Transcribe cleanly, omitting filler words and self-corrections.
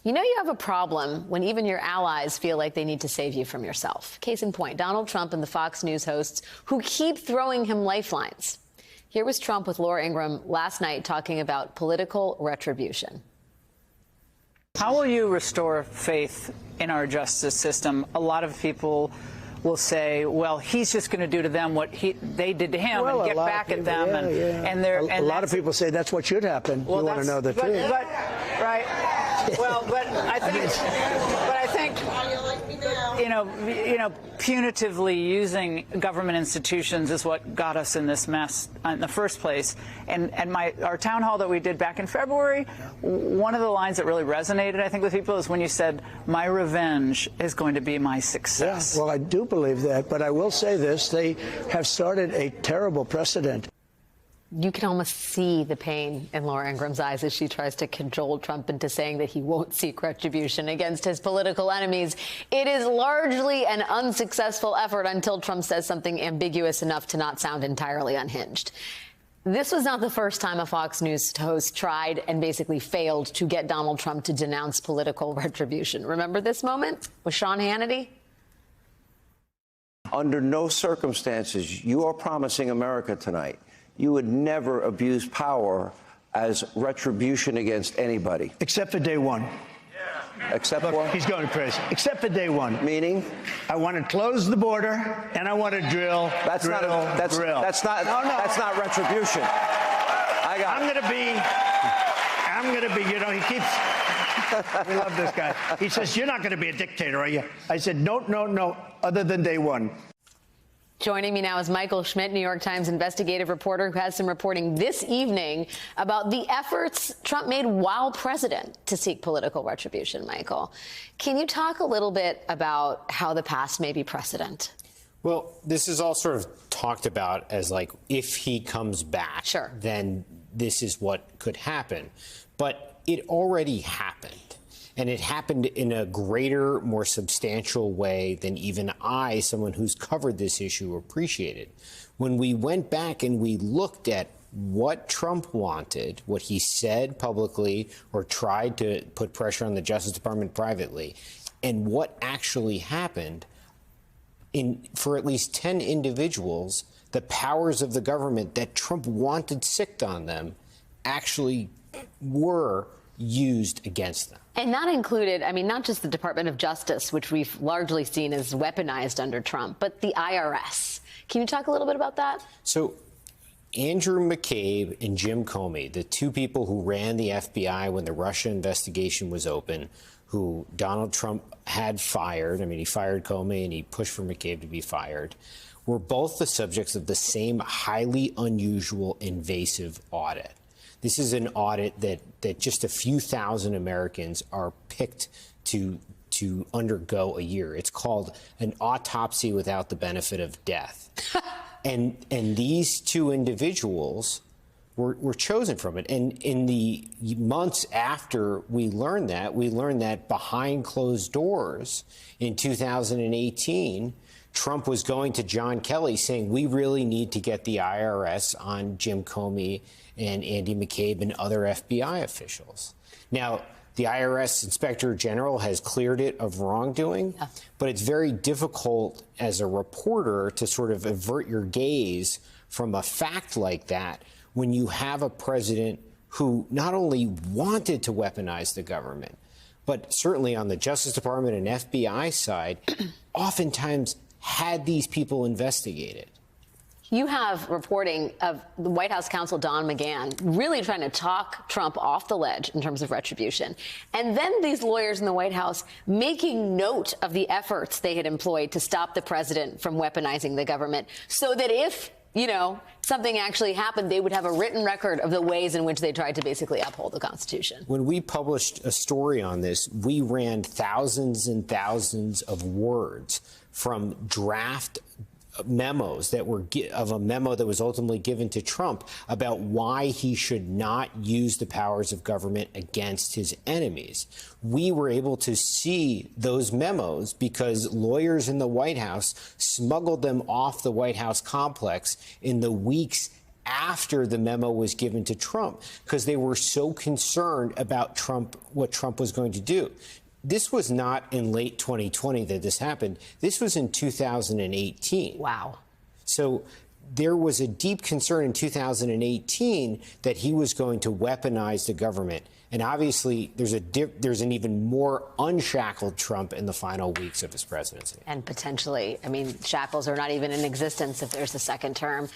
You know you have a problem when even your allies feel like they need to save you from yourself. Case in point, Donald Trump and the Fox News hosts who keep throwing him lifelines. Here was Trump with Laura Ingraham last night talking about political retribution. How will you restore faith in our justice system? A lot of people will say, well, he's just going to do to them what they did to him and get back at them. A lot of people say that's what should happen. Well, you want to know the truth. Right. Well, but I think, you know, punitively using government institutions is what got us in this mess in the first place. And our town hall that we did back in February, one of the lines that really resonated, I think, with people is when you said, "My revenge is going to be my success." Yeah, well, I do believe that, but I will say this: they have started a terrible precedent. You can almost see the pain in Laura Ingraham's eyes as she tries to cajole Trump into saying that he won't seek retribution against his political enemies. It is largely an unsuccessful effort until Trump says something ambiguous enough to not sound entirely unhinged. This was not the first time a Fox News host tried and basically failed to get Donald Trump to denounce political retribution. Remember this moment with Sean Hannity? Under no circumstances, you are promising America tonight you would never abuse power as retribution against anybody. Except for day one. Except Look, what? he's going crazy. Except for day one. Meaning? I want to close the border, and I want to drill. That's not retribution. I'm going to be, you know, he keeps, we love this guy. He says, you're not going to be a dictator, are you? I said, no, other than day one. Joining me now is Michael Schmidt, New York Times investigative reporter, who has some reporting this evening about the efforts Trump made while president to seek political retribution. Michael, can you talk a little bit about how the past may be precedent? Well, this is all sort of talked about as like, if he comes back, sure, then this is what could happen. But it already happened. And it happened in a greater, more substantial way than even I, someone who's covered this issue, appreciated. When we went back and we looked at what Trump wanted, what he said publicly or tried to put pressure on the Justice Department privately, and what actually happened, for at least 10 individuals, the powers of the government that Trump wanted sicked on them actually were used against them. And that included, I mean, not just the Department of Justice, which we've largely seen as weaponized under Trump, but the IRS. Can you talk a little bit about that? So Andrew McCabe and Jim Comey, the two people who ran the FBI when the Russia investigation was open, who Donald Trump had fired, I mean, he fired Comey and he pushed for McCabe to be fired, were both the subjects of the same highly unusual, invasive audit. This is an audit that just a few thousand Americans are picked to undergo a year. It's called an autopsy without the benefit of death. and these two individuals were chosen from it. And in the months after we learned that behind closed doors in 2018, Trump was going to John Kelly saying, we really need to get the IRS on Jim Comey and Andy McCabe and other FBI officials. Now, the IRS Inspector General has cleared it of wrongdoing, but it's very difficult as a reporter to sort of avert your gaze from a fact like that when you have a president who not only wanted to weaponize the government, but certainly on the Justice Department and FBI side, oftentimes had these people investigated. You have reporting of the White House counsel Don McGahn really trying to talk Trump off the ledge in terms of retribution. And then these lawyers in the White House making note of the efforts they had employed to stop the president from weaponizing the government so that if, you know, something actually happened, they would have a written record of the ways in which they tried to basically uphold the Constitution. When we published a story on this, we ran thousands and thousands of words from draft memos that were of a memo that was ultimately given to Trump about why he should not use the powers of government against his enemies. We were able to see those memos because lawyers in the White House smuggled them off the White House complex in the weeks after the memo was given to Trump because they were so concerned about what Trump was going to do. This was not in late 2020 that this happened. This was in 2018. Wow. So there was a deep concern in 2018 that he was going to weaponize the government. And obviously, there's an even more unshackled Trump in the final weeks of his presidency. And potentially, I mean, shackles are not even in existence if there's a second term.